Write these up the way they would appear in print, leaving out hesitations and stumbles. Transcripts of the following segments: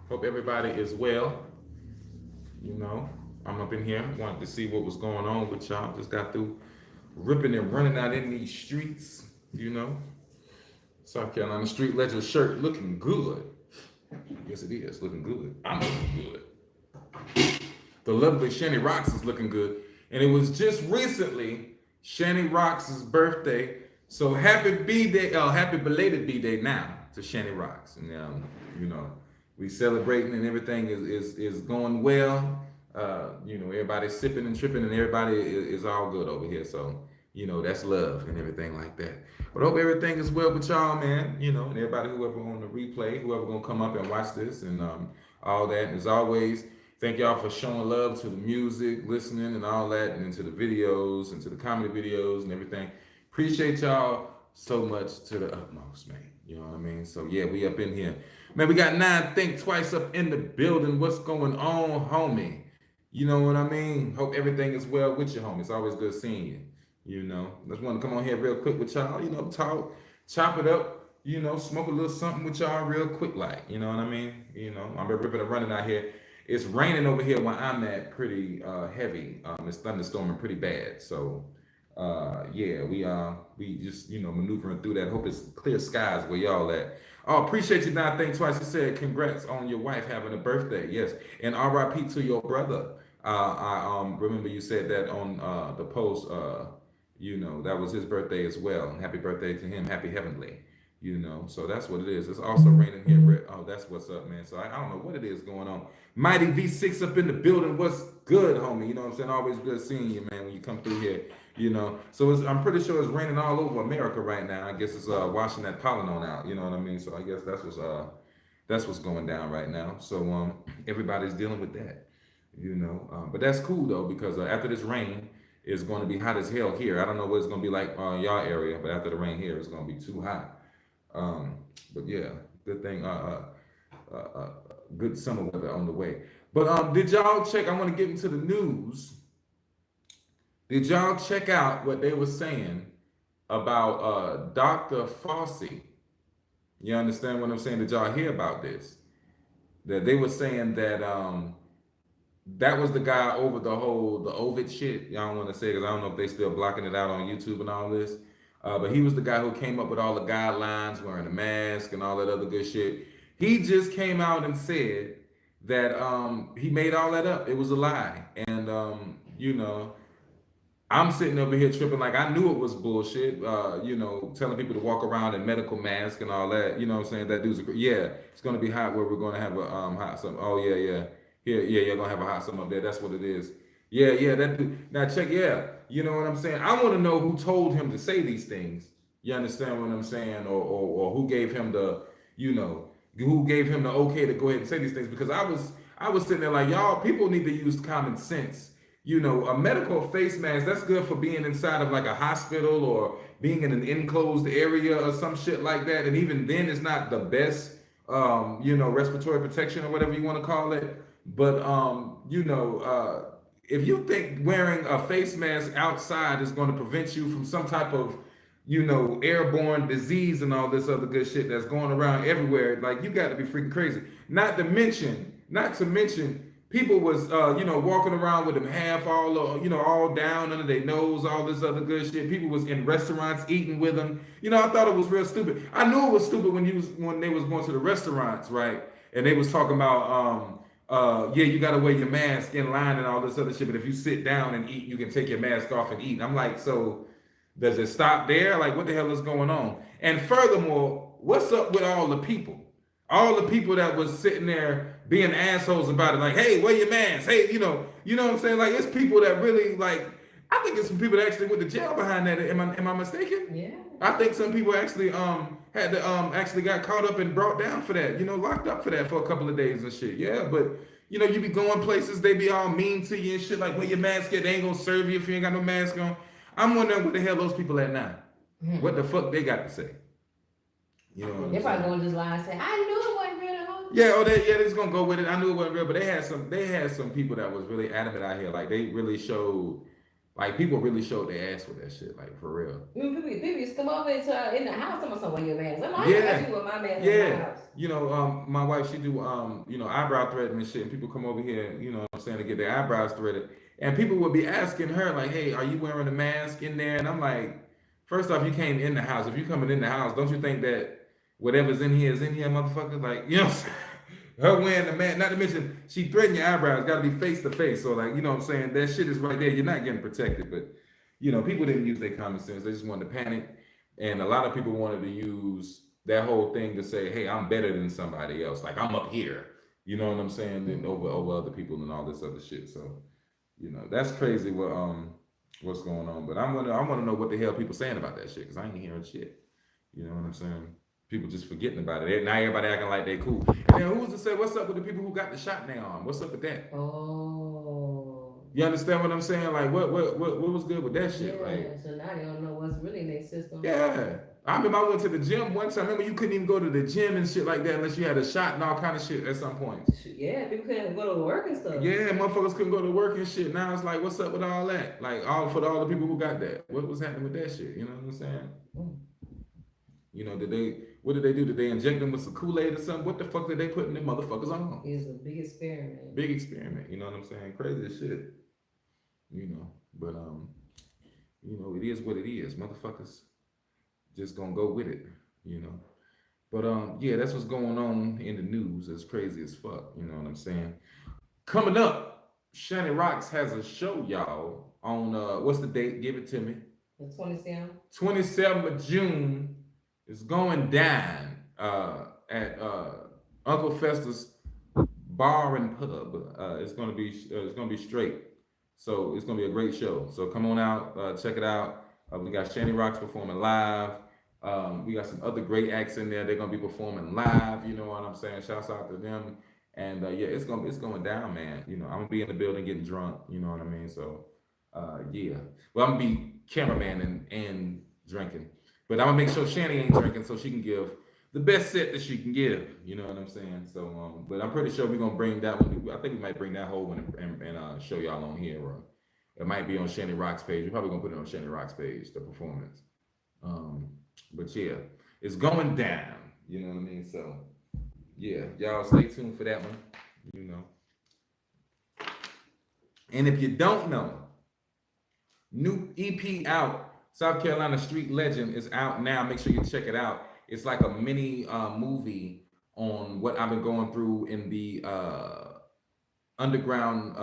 Hope everybody is well. You know, I'm up in here, wanted to see what was going on with y'all. Just got through ripping and running out in these streets. You know, South Carolina Street Ledger shirt looking good. Yes, it is looking good. I'm looking good. The lovely Shani Rocks is looking good. And it was just recently Shani Rocks' birthday. So happy B-Day, happy belated B-Day now to Shani Rocks. And you know, we celebrating and everything is going well. You know, everybody's sipping and tripping and everybody is all good over here. So, you know, that's love and everything like that. But hope everything is well with y'all, man. You know, and everybody whoever on the replay, whoever gonna come up and watch this and all that. And as always, thank y'all for showing love to the music, listening, and all that, and into the videos, and to the comedy videos and everything. Appreciate y'all so much to the utmost, man. You know what I mean? So yeah, we up in here. Man, we got Nine Think Twice up in the building. What's going on, homie? You know what I mean? Hope everything is well with you, homie. It's always good seeing you. You know, just want to come on here real quick with y'all. You know, talk, chop it up. You know, smoke a little something with y'all real quick, like. You know what I mean? You know, I'm ripping and running out here. It's raining over here where I'm at pretty heavy. It's thunderstorming pretty bad. So yeah, we just maneuvering through that. Hope it's clear skies where y'all at. Oh, appreciate you not think twice. You said congrats on your wife having a birthday. Yes, and R.I.P. to your brother. I remember you said that on the post. That was his birthday as well. Happy birthday to him. Happy heavenly. So that's what it is. It's also raining here. Oh, that's what's up, man. So I don't know what it is going on. Mighty V6 up in the building. What's good, homie? You know what I'm saying? Always good seeing you, man, when you come through here. So I'm pretty sure it's raining all over America right now. I guess it's washing that pollen on out. You know what I mean? So I guess that's what's going down right now. So everybody's dealing with that. But that's cool though, because after this rain, it's going to be hot as hell here. I don't know what it's going to be like y'all area, but after the rain here, it's going to be too hot. But yeah, good thing. Good summer weather on the way. But did y'all check? I want to get into the news. Did y'all check out what they were saying about Dr. Fauci? You understand what I'm saying? Did y'all hear about this? That they were saying that that was the guy over the Ovid shit. Y'all don't want to say because I don't know if they still blocking it out on YouTube and all this. But he was the guy who came up with all the guidelines, wearing a mask and all that other good shit. He just came out and said that he made all that up. It was a lie. And, I'm sitting over here tripping like I knew it was bullshit, telling people to walk around in medical mask and all that. You know what I'm saying? That dude's, yeah, it's going to be hot where we're going to have a hot summer. Oh, yeah, yeah. Yeah, you're going to have a hot summer up there. That's what it is. Yeah, that dude. Now check, yeah. You know what I'm saying? I want to know who told him to say these things. You understand what I'm saying? Or who gave him who gave him the okay to go ahead and say these things? Because I was sitting there like, y'all, people need to use common sense. A medical face mask, that's good for being inside of like a hospital or being in an enclosed area or some shit like that. And even then it's not the best respiratory protection or whatever you want to call it. But if you think wearing a face mask outside is going to prevent you from some type of, airborne disease and all this other good shit that's going around everywhere, like you got to be freaking crazy. Not to mention, people was, walking around with them half all down under their nose, all this other good shit. People was in restaurants eating with them. I thought it was real stupid. I knew it was stupid when they was going to the restaurants, right? And they was talking about, you gotta wear your mask in line and all this other shit. But if you sit down and eat, you can take your mask off and eat. I'm like, so does it stop there? Like, what the hell is going on? And furthermore, what's up with all the people? All the people that was sitting there being assholes about it, like, hey, wear your mask. Hey, you know what I'm saying? Like, it's people that really like. I think it's some people that actually went to jail behind that. Am I mistaken? Yeah. I think some people actually had to actually got caught up and brought down for that, locked up for that for a couple of days and shit. Yeah, but you be going places, they be all mean to you and shit, like wear your mask at, they ain't gonna serve you if you ain't got no mask on. I'm wondering where the hell those people at now. What the fuck they got to say? You know what They I'm probably saying? gonna just lie and say, I knew it wasn't real at home. Yeah, they're just gonna go with it. I knew it wasn't real, but they had some people that was really adamant out here. Like they really showed Like people really showed their ass with that shit, like for real. People used to come over into in the house and someone your mask. I'm like, Yeah. I got you with my mask in my Yeah, house. you know, my wife, she do, eyebrow threading and shit, and people come over here, you know what I'm saying, to get their eyebrows threaded, and people would be asking her, like, hey, are you wearing a mask in there? And I'm like, first off, you came in the house. If you coming in the house, don't you think that whatever's in here is in here, motherfucker? Like, you know what I'm saying? Her wearing the mask, not to mention, she threading your eyebrows, gotta be face to face, so like, you know what I'm saying, that shit is right there, you're not getting protected, but, you know, people didn't use their common sense, they just wanted to panic, and a lot of people wanted to use that whole thing to say, hey, I'm better than somebody else. Like I'm up here. You know what I'm saying? And over other people and all this other shit. So, you know, that's crazy what's going on. But I wanna know what the hell people saying about that shit, because I ain't hearing shit. You know what I'm saying? People just forgetting about it. Now everybody acting like they cool. And then who's to say what's up with the people who got the shot in their arm? What's up with that? Oh. You understand what I'm saying? Like what was good with that shit? Yeah, like, so now they don't know what's really in their system. Yeah. I remember I went to the gym one time. Remember you couldn't even go to the gym and shit like that unless you had a shot and all kind of shit at some point. Yeah, people couldn't go to work and stuff. Yeah, motherfuckers couldn't go to work and shit. Now it's like, what's up with all that? Like all the people who got that. What was happening with that shit? You know what I'm saying? You know, what did they do? Did they inject them with some Kool-Aid or something? What the fuck did they put in them motherfuckers on? It was a big experiment. Big experiment, you know what I'm saying? Crazy as shit. You know, but you know, it is what it is. Motherfuckers just gonna go with it, you know. But yeah, that's what's going on in the news. It's crazy as fuck, you know what I'm saying? Coming up, Shani Rocks has a show, y'all, on what's the date? Give it to me. The 27th. 27th of June is going down at Uncle Fester's Bar and Pub. It's gonna be straight. So it's gonna be a great show. So come on out, check it out. We got Shani Rocks performing live. We got some other great acts in there. They're gonna be performing live. You know what I'm saying? Shouts out to them. And yeah, it's going down, man. You know, I'm gonna be in the building getting drunk. You know what I mean? So yeah. Well, I'm gonna be cameraman and drinking, but I'm gonna make sure Shani ain't drinking so she can give the best set that she can give. You know what I'm saying? So, but I'm pretty sure we're gonna bring that one. I think we might bring that whole one and show y'all on here. Or it might be on Shani Rock's page. We're probably gonna put it on Shani Rock's page, the performance. But yeah, it's going down. You know what I mean? So yeah, y'all stay tuned for that one. You know. And if you don't know, new EP out. South Carolina Street Legend is out now. Make sure you check it out. It's like a mini movie on what I've been going through in the underground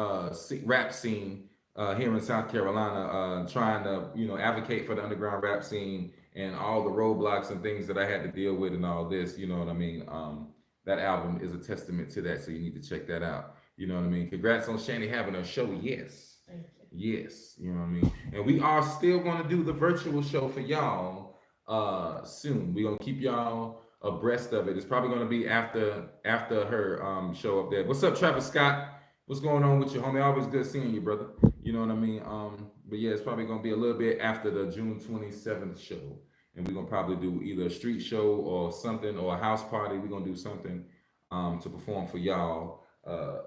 rap scene here in South Carolina, trying to, you know, advocate for the underground rap scene and all the roadblocks and things that I had to deal with and all this, you know what I mean? That album is a testament to that, so you need to check that out. You know what I mean? Congrats on Shani having a show, yes. Yes, you know what I mean? And we are still going to do the virtual show for y'all soon. We're going to keep y'all abreast of it. It's probably going to be after her show up there. What's up, Travis Scott? What's going on with you, homie? Always good seeing you, brother. You know what I mean? But yeah, it's probably going to be a little bit after the June 27th show. And we're going to probably do either a street show or something, or a house party. We're going to do something to perform for y'all,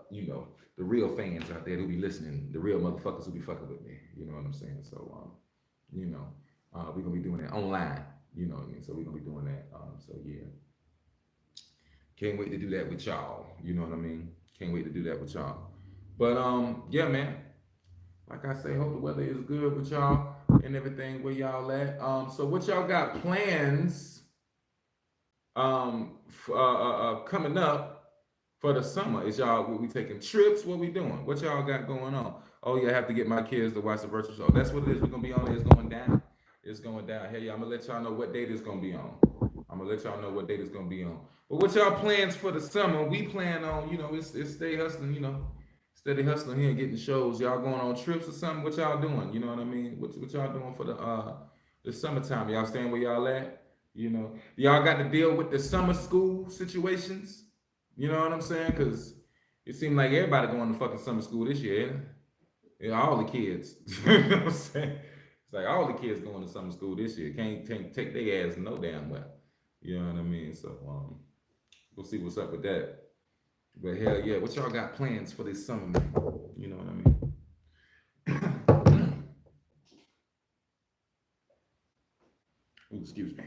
you know, the real fans out there who be listening, the real motherfuckers who be fucking with me. You know what I'm saying? So, you know, we're going to be doing it online. You know what I mean? So we're going to be doing that. So yeah. Can't wait to do that with y'all. You know what I mean? Can't wait to do that with y'all. But yeah, man. Like I say, hope the weather is good with y'all and everything where y'all at. So what y'all got plans coming up for the summer? Is y'all, we taking trips? What we doing? What y'all got going on? Oh yeah, I have to get my kids to watch the virtual show. That's what it is. We're gonna be on there. It's going down. It's going down. Hey, I'm gonna let y'all know what date it's gonna be on. I'm gonna let y'all know what date it's gonna be on. But what y'all plans for the summer? We plan on, you know, it's stay hustling, you know. Steady hustling here and getting shows. Y'all going on trips or something? What y'all doing? You know what I mean? What y'all doing for the summertime? Y'all staying where y'all at? You know, y'all got to deal with the summer school situations. You know what I'm saying? Because it seemed like everybody going to fucking summer school this year. Yeah, all the kids. You know what I'm saying? It's like all the kids going to summer school this year. Can't take their ass no damn well. You know what I mean? So we'll see what's up with that. But hell yeah, what y'all got plans for this summer, man? You know what I mean? Excuse me.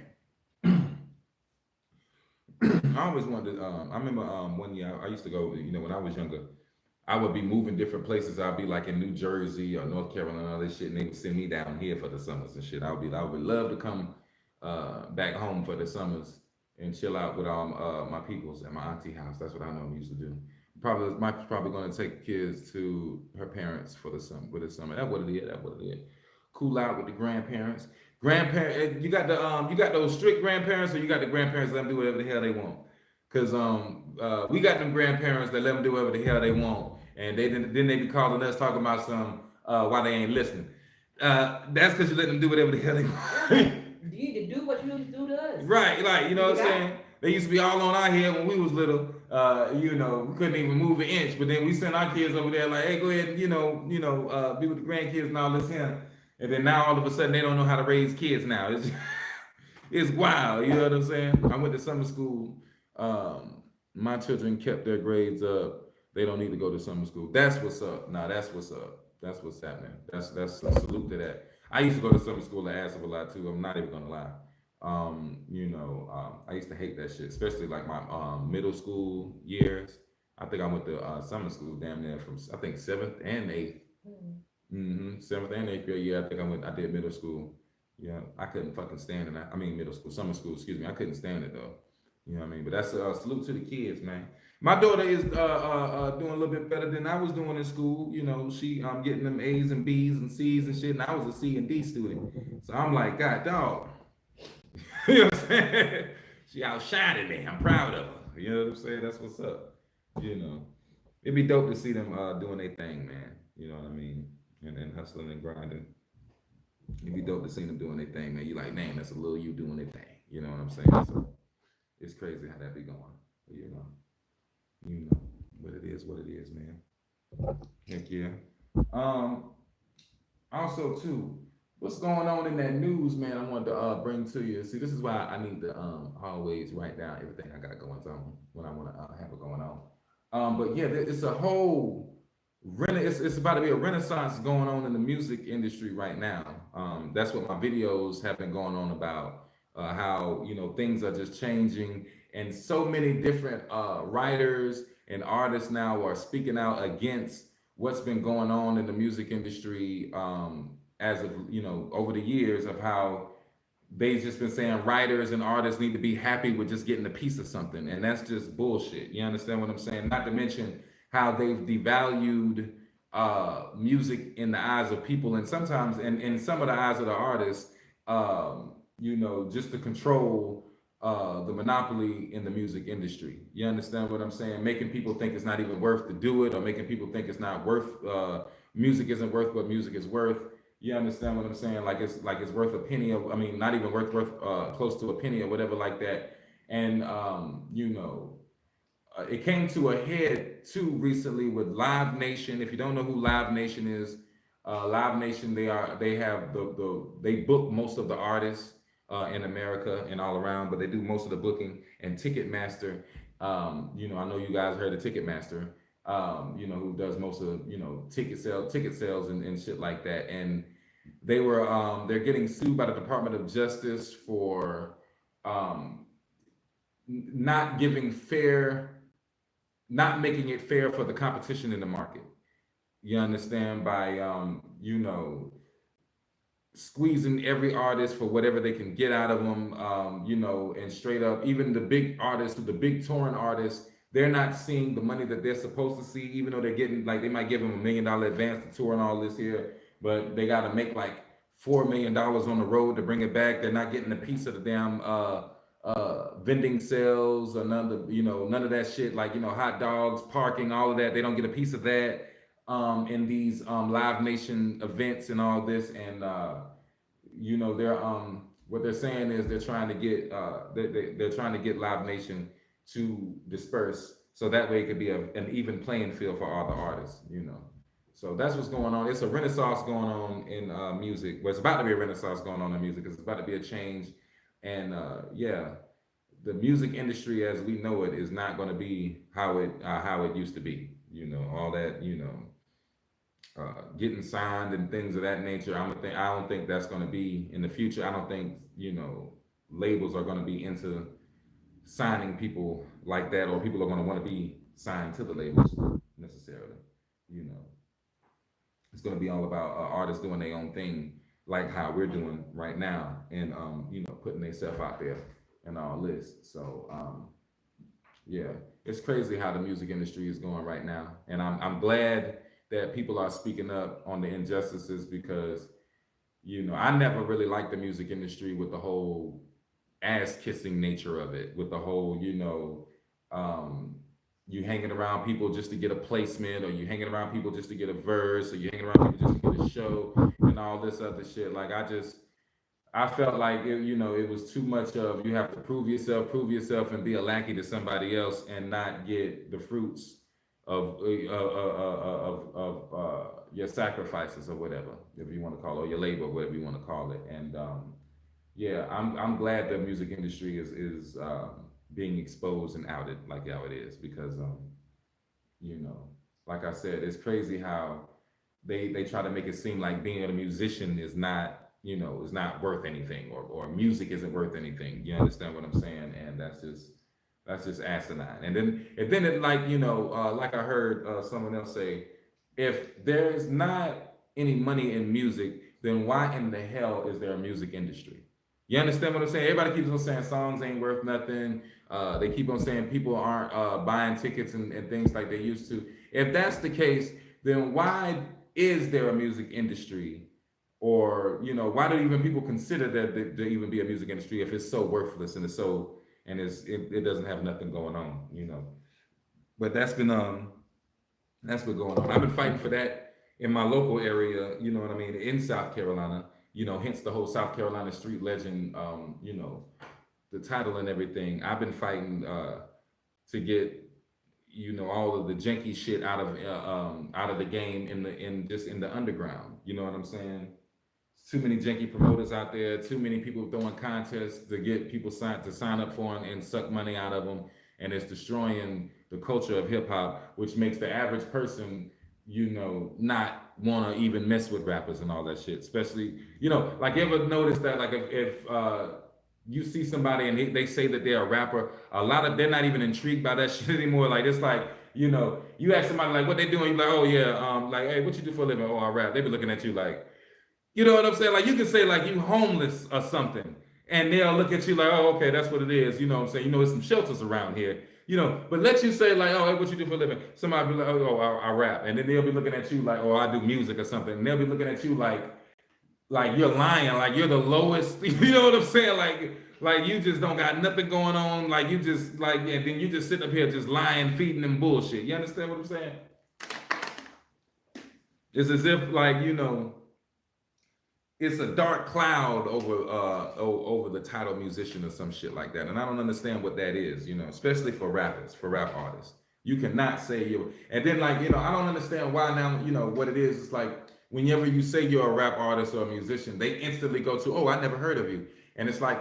I always wanted to, I remember one year I used to go, when I was younger, I would be moving different places. I'd be like in New Jersey or North Carolina and all this shit, and they would send me down here for the summers and shit. I would love to come back home for the summers and chill out with all my peoples at my auntie house. That's what I know used to do. Probably going to take kids to her parents for the summer. For the summer, that's what it is. That's what it is. Cool out with the grandparents. Grandparents, you got those strict grandparents, or you got the grandparents that let them do whatever the hell they want. Cause we got them grandparents that let them do whatever the hell they want, and then they be calling us talking about some why they ain't listening. That's because you let them do whatever the hell they want. You need to do what you used to do to us. Right, like you know what I'm saying. They used to be all on our head when we was little. We couldn't even move an inch, but then we sent our kids over there like, hey, go ahead and be with the grandkids and all this here. And then now all of a sudden they don't know how to raise kids now. It's wild, you know what I'm saying? I went to summer school. My children kept their grades up. They don't need to go to summer school. That's what's up. Nah, that's what's up. That's what's happening. That's a salute to that. I used to go to summer school at Asif a lot too. I'm not even gonna lie. I used to hate that shit, especially like my middle school years. I think I went to summer school damn near from I think 7th and 8th. 7th and 8th grade. Yeah, I did middle school. Yeah, I couldn't fucking stand it. I mean middle school, summer school, excuse me. I couldn't stand it though. You know what I mean? But that's a salute to the kids, man. My daughter is doing a little bit better than I was doing in school. You know, she getting them A's and B's and C's and shit, and I was a C and D student. So I'm like, God dog. You know what I'm saying? She outshining me. I'm proud of her. You know what I'm saying? That's what's up. It'd be dope to see them doing their thing, man. You know what I mean? And hustling and grinding. It'd be dope to see them doing their thing, man. You like, man, that's a little you doing their thing. You know what I'm saying? So it's crazy how that be going. But it is what it is, man. Heck yeah. Also too, what's going on in that news, man? I wanted to bring to you. See, this is why I need to always write down everything I got going on when I want to have it going on. But yeah, it's a whole it's about to be a renaissance going on in the music industry right now. That's what my videos have been going on about. How things are just changing, and so many different writers and artists now are speaking out against what's been going on in the music industry as of over the years, of how they've just been saying writers and artists need to be happy with just getting a piece of something, and that's just bullshit. You understand what I'm saying? Not to mention how they've devalued music in the eyes of people, and sometimes in some of the eyes of the artists, just to control the monopoly in the music industry. You understand what I'm saying? Making people think it's not even worth to do it, or making people think it's not worth, music isn't worth what music is worth. You understand what I'm saying? Like it's worth a penny of, not even worth close to a penny or whatever like that. And it came to a head too recently with Live Nation. If you don't know who Live Nation is, Live Nation, they book most of the artists in America and all around, but they do most of the booking. And Ticketmaster, I know you guys heard of Ticketmaster, who does most of ticket sales and shit like that. And they're getting sued by the Department of Justice for not making it fair for the competition in the market. You understand? By squeezing every artist for whatever they can get out of them, and straight up, even the big artists, the big touring artists, they're not seeing the money that they're supposed to see, even though they're getting, like, they might give them $1 million advance to tour and all this here, but they got to make like $4 million on the road to bring it back. They're not getting a piece of the damn vending sales or none of that shit, like hot dogs, parking, all of that. They don't get a piece of that in these Live Nation events and all this. And they're what they're saying is they're trying to get they're trying to get Live Nation to disperse, so that way it could be an even playing field for all the artists. So that's what's going on. It's a renaissance going on in music. Well, it's about to be a renaissance going on in music. It's about to be a change. And the music industry as we know it is not going to be how it used to be. All that, getting signed and things of that nature. I don't think that's going to be in the future. I don't think, labels are going to be into signing people like that, or people are going to want to be signed to the labels necessarily. You know, it's going to be all about artists doing their own thing, like how we're doing right now, and putting themselves out there and all this. So yeah, it's crazy how the music industry is going right now, and I'm glad that people are speaking up on the injustices because I never really liked the music industry with the whole ass kissing nature of it, with the whole um, you hanging around people just to get a placement, or you hanging around people just to get a verse, or you hanging around people just to get a show, and all this other shit. Like I felt like it was too much of you have to prove yourself, and be a lackey to somebody else, and not get the fruits of your sacrifices, or whatever, if you want to call it, or your labor, whatever you want to call it. And yeah, I'm glad the music industry is being exposed and outed like how it is, because you know, like I said, it's crazy how they try to make it seem like being a musician is not is not worth anything, or music isn't worth anything. You understand what I'm saying? And that's just asinine. And then it, like like I heard someone else say, if there's not any money in music, then why in the hell is there a music industry? You understand what I'm saying? Everybody keeps on saying songs ain't worth nothing. They keep on saying people aren't buying tickets and things like they used to. If that's the case, then why is there a music industry? Or why do even people consider that there even be a music industry if it's so worthless, and it doesn't have nothing going on? But that's been going on. I've been fighting for that in my local area. You know what I mean? In South Carolina. Hence the whole South Carolina street legend. The title and everything. I've been fighting to get all of the janky shit out of the game in the underground. You know what I'm saying? Too many janky promoters out there. Too many people throwing contests to get people to sign up for them and suck money out of them, and it's destroying the culture of hip hop, which makes the average person not want to even mess with rappers and all that shit. Especially like, you ever notice that, like, if you see somebody and they say that they're a rapper, they're not even intrigued by that shit anymore. Like, it's like, you ask somebody like what they doing, you're like, oh yeah, like, hey, what you do for a living? Oh, I rap. They be looking at you like, you know what I'm saying? Like, you can say like you homeless or something, and they'll look at you like, oh, okay, that's what it is. You know what I'm saying? There's some shelters around here. But let you say like, oh, hey, what you do for a living? Somebody be like, oh, I rap, and then they'll be looking at you like, oh, I do music or something, and they'll be looking at you like you're lying, like you're the lowest. You know what I'm saying? Like you just don't got nothing going on. Like you just and then you just sit up here just lying, feeding them bullshit. You understand what I'm saying? It's as if like it's a dark cloud over the title musician or some shit like that, and I don't understand what that is. Especially for rappers, for rap artists, you cannot say you. And then like I don't understand why now. What it is. It's like whenever you say you're a rap artist or a musician, they instantly go to, oh, I never heard of you, and it's like,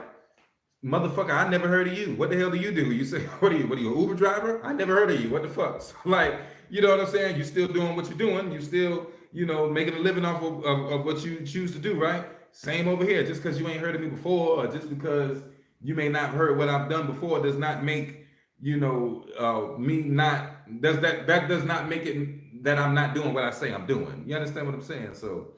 motherfucker, I never heard of you. What the hell do? You say, what are you, an Uber driver? I never heard of you. What the fuck? So, like, you know what I'm saying? You still doing what you're doing. You still, making a living off of what you choose to do, right? Same over here. Just because you ain't heard of me before, or just because you may not have heard what I've done before, does not make, me not, that does not make it that I'm not doing what I say I'm doing. You understand what I'm saying? So,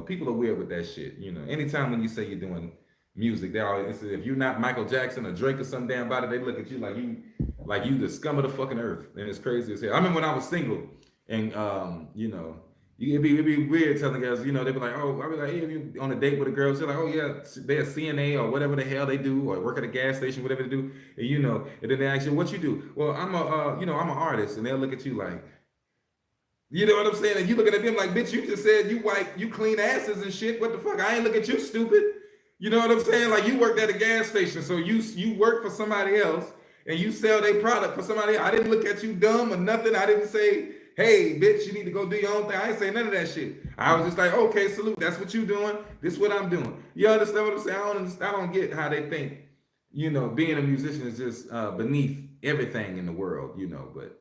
people are weird with that shit. Anytime when you say you're doing music, they always, if you're not Michael Jackson or Drake or some damn body, they look at you like you the scum of the fucking earth, and it's crazy as hell. I remember when I was single, and it'd be weird telling guys, they'd be like, oh, I'd be like, hey, you on a date with a girl, she's like, oh yeah, they're a CNA or whatever the hell they do, or work at a gas station, whatever they do, and and then they ask you, what you do? Well, I'm I'm an artist, and they'll look at you like, you know what I'm saying? And you looking at them like, bitch, you just said you clean asses and shit. What the fuck? I ain't look at you, stupid. You know what I'm saying? Like, you worked at a gas station, so you work for somebody else and you sell their product for somebody else. I didn't look at you dumb or nothing. I didn't say, hey, bitch, you need to go do your own thing. I ain't say none of that shit. I was just like, okay, salute. That's what you doing. This is what I'm doing. You understand what I'm saying? I don't get how they think, being a musician is just beneath everything in the world, but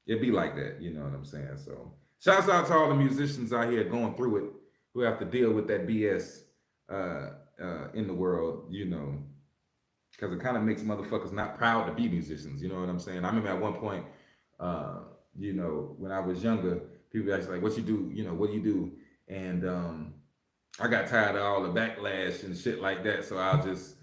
it'd be like that. You know what I'm saying? So shouts out to all the musicians out here going through it, who have to deal with that BS in the world, because it kind of makes motherfuckers not proud to be musicians. You know what I'm saying? I remember at one point, you know, when I was younger, people asked like, "What you do? You know, what do you do?" And I got tired of all the backlash and shit like that, so I'll just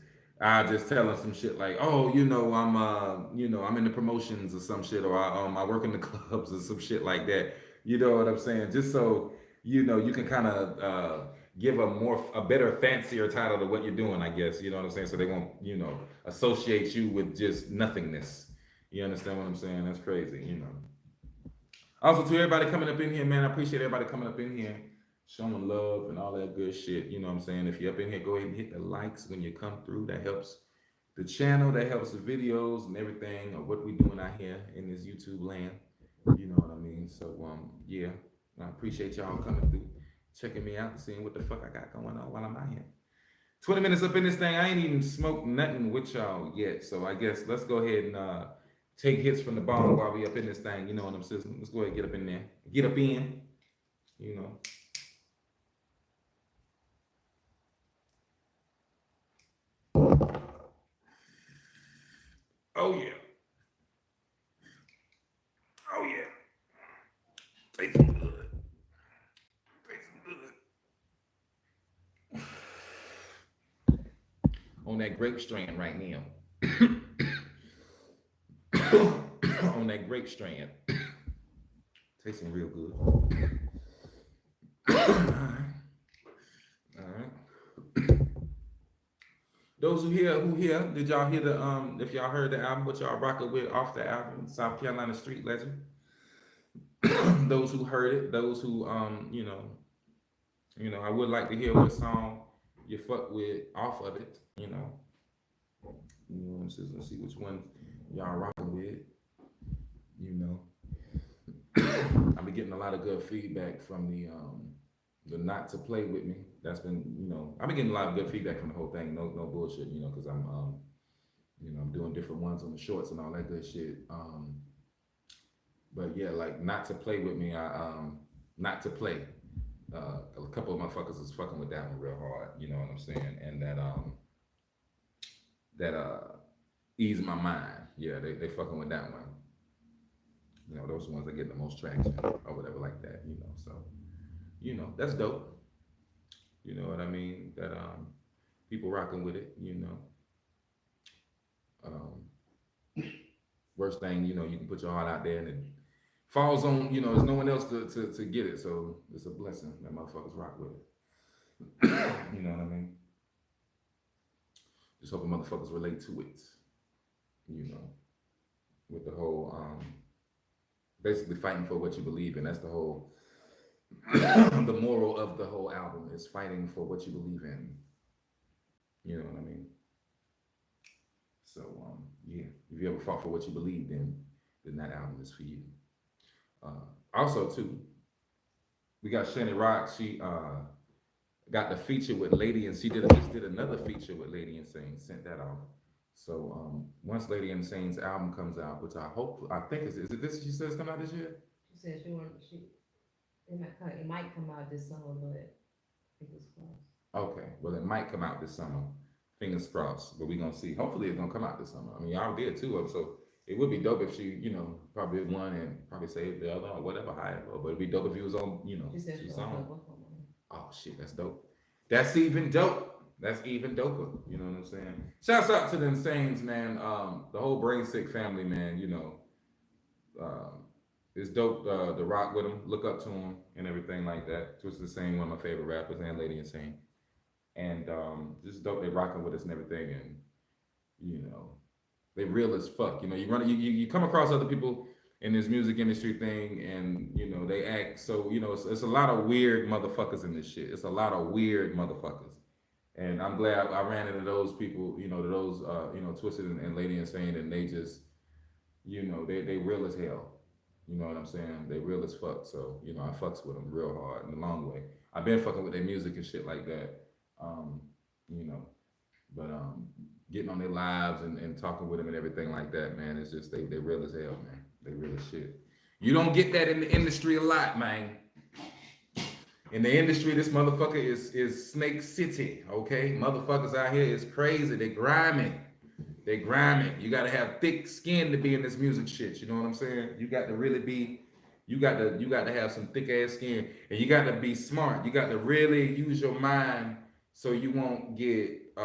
tell them some shit like, "Oh, you know, I'm in the promotions or some shit, or I work in the clubs or some shit like that." You know what I'm saying? Just so you know, you can kind of give a better, fancier title to what you're doing, I guess. You know what I'm saying? So they won't, you know, associate you with just nothingness. You understand what I'm saying? That's crazy, you know. Also, to everybody coming up in here, man, I appreciate everybody coming up in here, showing love and all that good shit. You know what I'm saying? If you're up in here, go ahead and hit the likes when you come through. That helps the channel, that helps the videos and everything of what we doing out here in this YouTube land. You know what I mean? So, yeah, I appreciate y'all coming through, checking me out, seeing what the fuck I got going on while I'm out here. 20 minutes up in this thing. I ain't even smoked nothing with y'all yet. So I guess let's go ahead and take hits from the bottom while we up in this thing. You know what I'm saying? Let's go ahead and get up in there. Get up in, you know. Oh yeah. Oh yeah. Taste some good. Taste some good. On that grape strand right now. On that grape strand. Tasting real good. All right. Those who here, did y'all hear the if y'all heard the album, what y'all rocking with off the album, South Carolina Street Legend? Those who heard it, those who I would like to hear what song you fuck with off of it, you know. Let's see which one y'all rocking with, you know. I've been getting a lot of good feedback from the Not to Play With Me. That's been, you know, I've been getting a lot of good feedback from the whole thing. No bullshit, you know, because I'm doing different ones on the shorts and all that good shit. But yeah, like Not to Play With Me, Not to Play. A couple of motherfuckers is fucking with that one real hard, you know what I'm saying? And that Ease My Mind. Yeah, they fucking with that one. You know, those are the ones that get the most traction or whatever like that, you know. So, you know, that's dope. You know what I mean? That people rocking with it, you know. Worst thing, you know, you can put your heart out there and it falls on, you know, there's no one else to get it. So it's a blessing that motherfuckers rock with it. You know what I mean? Just hoping motherfuckers relate to it, you know, with the whole basically fighting for what you believe in. That's the whole the moral of the whole album is fighting for what you believe in. You know what I mean? So yeah, if you ever fought for what you believed in, then that album is for you. Also too, we got Shani Rock. She got the feature with Lady, and she just did another feature with Lady Insane. Sent that off. So once Lady Insane's album comes out, which I think is it this she says come out this year? She said it might come out this summer, but fingers crossed. Okay, well it might come out this summer. Fingers crossed, but we're gonna see. Hopefully it's gonna come out this summer. I mean, y'all did too, so it would be dope if she, you know, probably one and probably saved the other or whatever, however. But it'd be dope if he was on, you know, She said two she songs. on Oh shit, that's dope. That's even dope. That's even doper. You know what I'm saying? Shouts out to the Insanes, man. The whole Brain Sick family, man. You know, it's dope to rock with them, look up to them, and everything like that. Twisted Insane, one of my favorite rappers, and Lady Insane. And just dope they rocking with us and everything, and you know, they real as fuck. You know, you come across other people in this music industry thing, and you know they act so. You know, it's a lot of weird motherfuckers in this shit. It's a lot of weird motherfuckers, and I'm glad I ran into those people. You know, to those you know, Twisted and Lady Insane, and they just, you know, they real as hell. You know what I'm saying? They real as fuck. So you know, I fucks with them real hard in the long way. I've been fucking with their music and shit like that. You know, but getting on their lives and talking with them and everything like that, man, it's just they real as hell, man. They real as shit. You don't get that in the industry a lot, man. In the industry, this motherfucker is Snake City, okay? Motherfuckers out here is crazy. They grimy. They grimy. You gotta have thick skin to be in this music shit. You know what I'm saying? You got to really be. You got to have some thick ass skin, and you got to be smart. You got to really use your mind so you won't get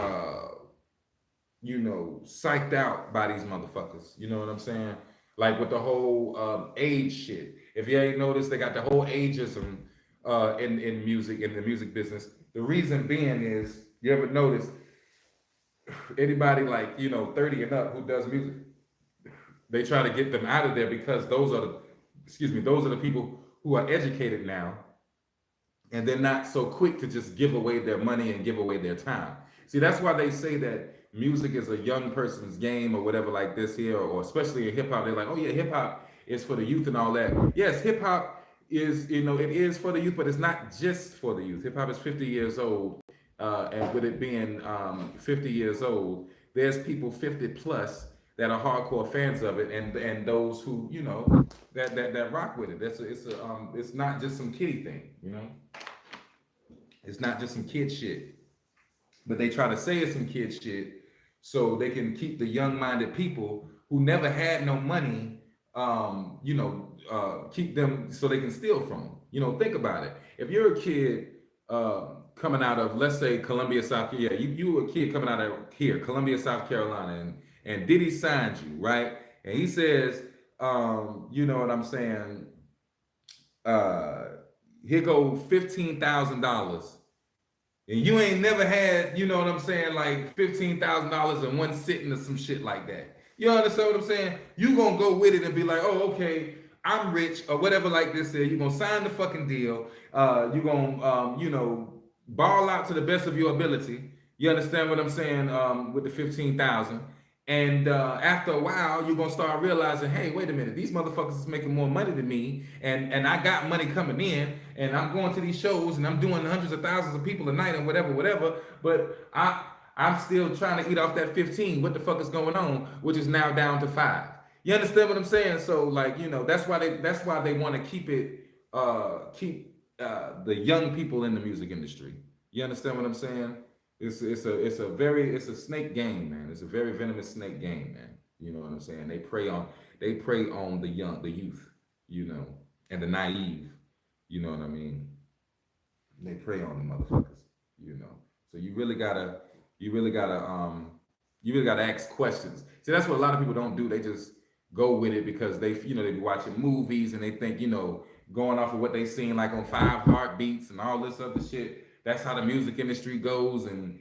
psyched out by these motherfuckers. You know what I'm saying? Like with the whole age shit. If you ain't noticed, they got the whole ageism in music, in the music business. The reason being is, you ever notice anybody like 30 and up who does music, they try to get them out of there because those are the people who are educated now, and they're not so quick to just give away their money and give away their time. See, that's why they say that music is a young person's game or whatever like this here, or especially in hip hop. They're like, oh yeah, hip hop is for the youth and all that. Yes, hip hop is, it is for the youth, but it's not just for the youth. Hip hop is 50 years old, and with it being 50 years old, there's people 50 plus that are hardcore fans of it, and those who that rock with it. It's not just some kiddie thing, It's not just some kid shit, but they try to say it's some kid shit so they can keep the young-minded people who never had no money, keep them so they can steal from them. Think about it. If you're a kid coming out of, let's say, Columbia, South Carolina, you were a kid coming out of here, Columbia, South Carolina, and Diddy signs you, right? And he says, you know what I'm saying? Here go $15,000. And you ain't never had, you know what I'm saying, like $15,000 in one sitting or some shit like that. You understand what I'm saying? You gonna go with it and be like, oh, okay, I'm rich or whatever like this is. You're gonna sign the fucking deal. You're gonna, ball out to the best of your ability. You understand what I'm saying? With the 15,000. And after a while, you're gonna start realizing, hey, wait a minute, these motherfuckers is making more money than me, and I got money coming in, and I'm going to these shows, and I'm doing hundreds of thousands of people a night, and whatever. But I'm still trying to eat off that 15. What the fuck is going on? Which is now down to 5. You understand what I'm saying? So like, that's why they want to keep the young people in the music industry. You understand what I'm saying? It's a snake game, man. It's a very venomous snake game, man. You know what I'm saying? They prey on the young, the youth, and the naive. You know what I mean? They prey on the motherfuckers, So you really gotta ask questions. See, that's what a lot of people don't do. They just go with it because they be watching movies and they think, going off of what they seen like on 5 Heartbeats and all this other shit. That's how the music industry goes, and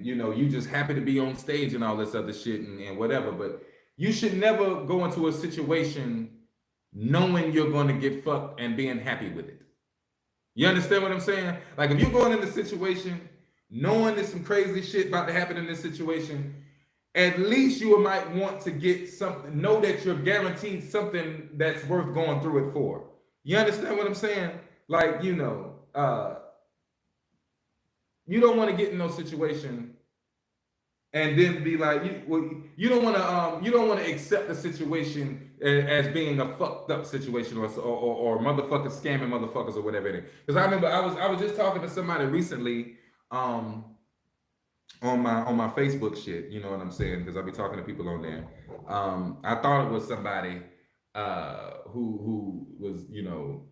you just happy to be on stage and all this other shit and whatever. But you should never go into a situation knowing you're going to get fucked and being happy with it. You understand what I'm saying? Like if you're going in a situation knowing there's some crazy shit about to happen in this situation, at least you might want to get something, know that you're guaranteed something that's worth going through it for. You understand what I'm saying? Like, you don't want to get in no situation and then be like, you don't want to accept the situation as being a fucked up situation or motherfuckers scamming motherfuckers or whatever it is. Because I remember I was just talking to somebody recently on my Facebook shit. You know what I'm saying? Because I be talking to people on there. I thought it was somebody who was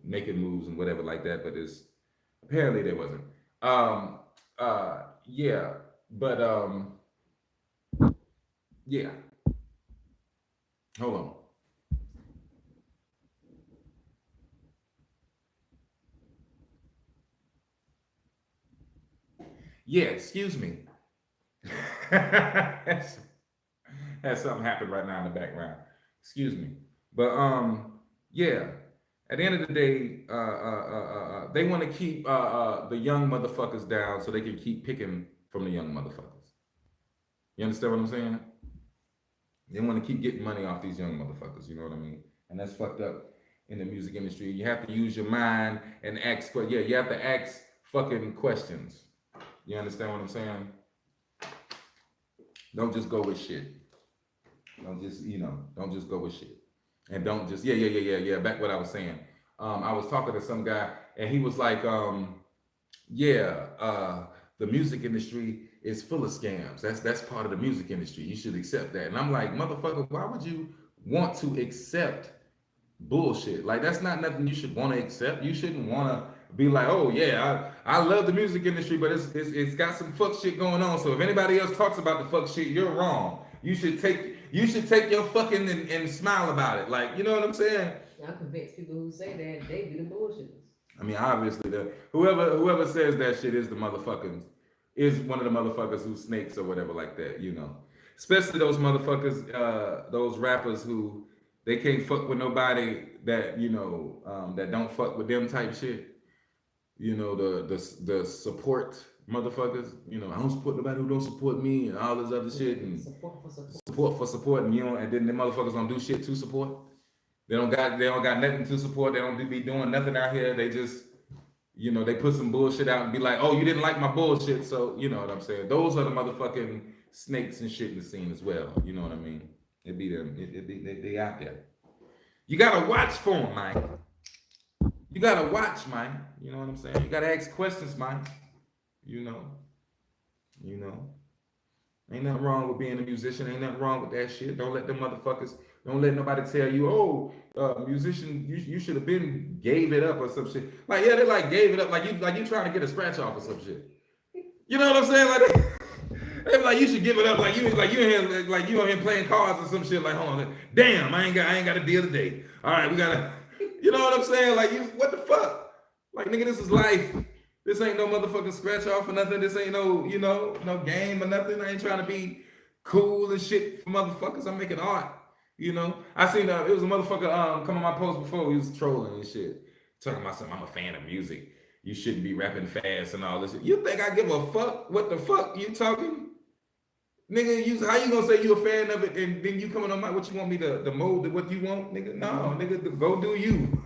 making moves and whatever like that, but apparently there wasn't. Yeah, but yeah. Hold on. Yeah, excuse me. Has something happened right now in the background. Excuse me. But yeah. At the end of the day, they want to keep the young motherfuckers down so they can keep picking from the young motherfuckers. You understand what I'm saying? They want to keep getting money off these young motherfuckers. You know what I mean? And that's fucked up in the music industry. You have to use your mind and ask. You have to ask fucking questions. You understand what I'm saying? Don't just go with shit. Don't just go with shit. And don't just, back what I was saying. I was talking to some guy and he was like, the music industry is full of scams. That's part of the music industry. You should accept that. And I'm like, motherfucker, why would you want to accept bullshit? Like that's not nothing you should want to accept. You shouldn't want to be like, oh yeah, I love the music industry, but it's got some fuck shit going on. So if anybody else talks about the fuck shit, you're wrong. You should take your fucking and smile about it. Like, you know what I'm saying? I'm convinced people who say that they be the bullshitters. I mean, obviously, whoever says that shit is the motherfuckers, is one of the motherfuckers who snakes or whatever like that, you know. Especially those motherfuckers, those rappers who they can't fuck with nobody that you know that don't fuck with them type shit. You know, the support motherfuckers. You know, I don't support nobody who don't support me and all this other shit and support for support, and you know, and then the motherfuckers don't do shit to support. They don't got nothing to support. They don't be doing nothing out here. They just, you know, they put some bullshit out and be like, oh, you didn't like my bullshit. So, you know what I'm saying? Those are the motherfucking snakes and shit in the scene as well. You know what I mean? It be them. They out there. You gotta watch for them, man. You gotta watch, man. You know what I'm saying? You gotta ask questions, man. You know. Ain't nothing wrong with being a musician. Ain't nothing wrong with that shit. Don't let them motherfuckers. Don't let nobody tell you, oh, musician, you should have been gave it up or some shit. Like, yeah, they like gave it up, like you trying to get a scratch off or some shit. You know what I'm saying? Like they be like, you should give it up, like you in here playing cards or some shit. Like, hold on, damn, I ain't got a deal today. All right, we gotta, you know what I'm saying? Like, what the fuck? Like, nigga, this is life. This ain't no motherfucking scratch off or nothing. This ain't no, you know, no game or nothing. I ain't trying to be cool and shit for motherfuckers. I'm making art. You know, I seen it was a motherfucker come on my post before. He was trolling and shit, talking about something. I'm a fan of music. You shouldn't be rapping fast and all this shit. You think I give a fuck? What the fuck you talking, nigga? How you gonna say you a fan of it and then you coming on my what you want me to mold what you want, nigga? No, nigga, go do you.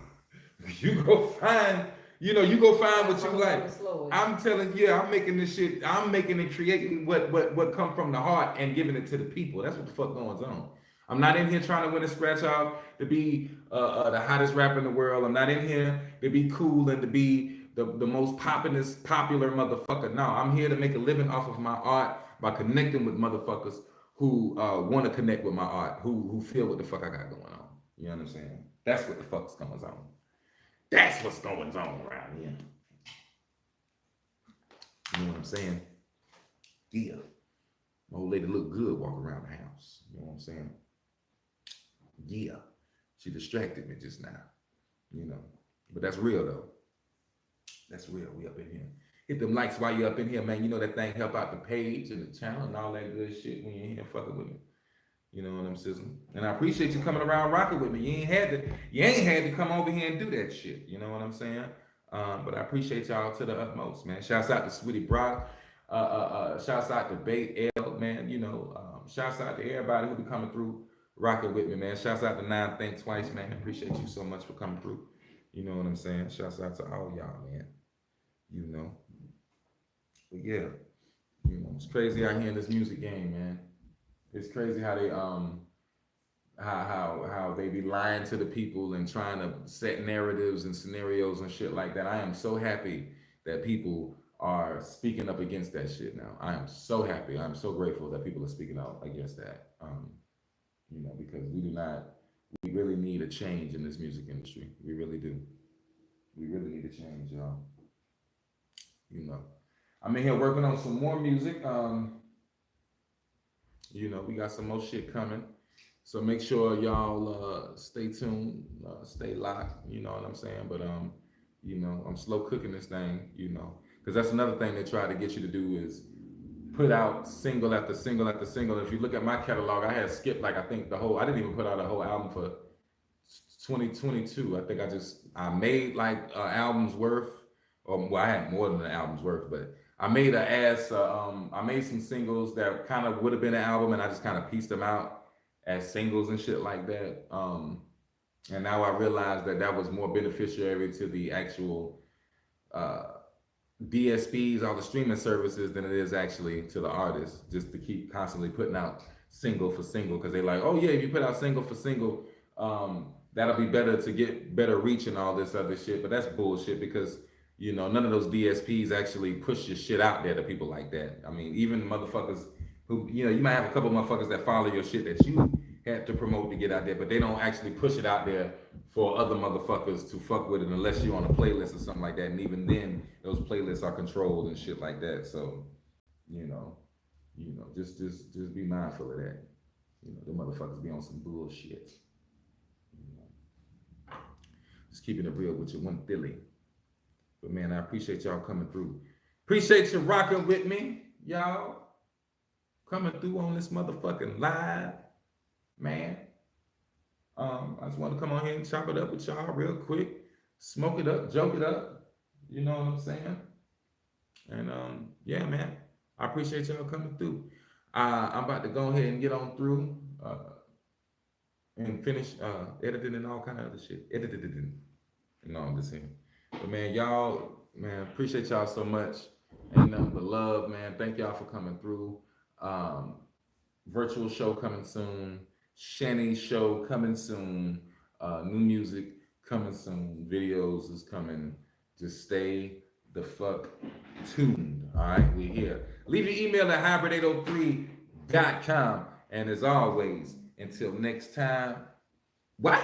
You go find. You know, you go find what you like. I'm telling you, I'm making this shit. I'm making and creating what come from the heart and giving it to the people. That's what the fuck going on. I'm not in here trying to win a scratch off to be the hottest rapper in the world. I'm not in here to be cool and to be the most popular motherfucker. No, I'm here to make a living off of my art by connecting with motherfuckers who want to connect with my art, who feel what the fuck I got going on. You know what I'm saying? That's what the fuck's going on. That's what's going on around here. You know what I'm saying? Yeah. My old lady look good walking around the house. You know what I'm saying? Yeah. She distracted me just now. You know. But that's real though. That's real. We up in here. Hit them likes while you up in here, man. You know that thing help out the page and the channel and all that good shit when you're in here fucking with me. You know what I'm saying? And I appreciate you coming around rocking with me. You ain't had to come over here and do that shit. You know what I'm saying? But I appreciate y'all to the utmost, man. Shouts out to Sweetie Brock. Shouts out to Bait L, man. You know, shouts out to everybody who be coming through rocking with me, man. Shouts out to Nine Think Twice, man. Appreciate you so much for coming through. You know what I'm saying? Shouts out to all y'all, man. You know. But yeah, you know, it's crazy out here in this music game, man. It's crazy how they how they be lying to the people and trying to set narratives and scenarios and shit like that. I am so happy that people are speaking up against that shit now. I am so happy. I'm so grateful that people are speaking out against that. You know, because we really need a change in this music industry. We really do. We really need a change, y'all. You know, I'm in here working on some more music. You know, we got some more shit coming. So make sure y'all stay tuned, stay locked, you know what I'm saying? But you know, I'm slow cooking this thing, you know. Because that's another thing they try to get you to do is put out single after single after single. If you look at my catalog, I had skipped like I didn't even put out a whole album for 2022. I think I made like an album's worth, or well, I had more than an album's worth, but I made I made some singles that kind of would have been an album, and I just kind of pieced them out as singles and shit like that. And now I realize that was more beneficiary to the actual DSPs, all the streaming services, than it is actually to the artists, just to keep constantly putting out single for single, because they're like, oh yeah, if you put out single for single, that'll be better to get better reach and all this other shit. But that's bullshit, because You know, none of those DSPs actually push your shit out there to people like that. I mean, even motherfuckers who, you know, you might have a couple motherfuckers that follow your shit that you had to promote to get out there, but they don't actually push it out there for other motherfuckers to fuck with it unless you're on a playlist or something like that. And even then, those playlists are controlled and shit like that. So, you know, just be mindful of that. You know, the motherfuckers be on some bullshit. You know, just keeping it real with you, one Philly. But man, I appreciate y'all coming through. Appreciate you rocking with me, y'all. Coming through on this motherfucking live, man. I just want to come on here and chop it up with y'all real quick, smoke it up, joke it up. You know what I'm saying? And yeah, man, I appreciate y'all coming through. I'm about to go ahead and get on through and finish editing and all kind of other shit. Editing. No, I'm just saying. But man, y'all, man, appreciate y'all so much. Ain't nothing but love, man. Thank y'all for coming through. Virtual show coming soon. Shanny show coming soon. New music coming soon. Videos is coming. Just stay the fuck tuned. All right, we're here. Leave your email at hybrid803.com. And as always, until next time, what?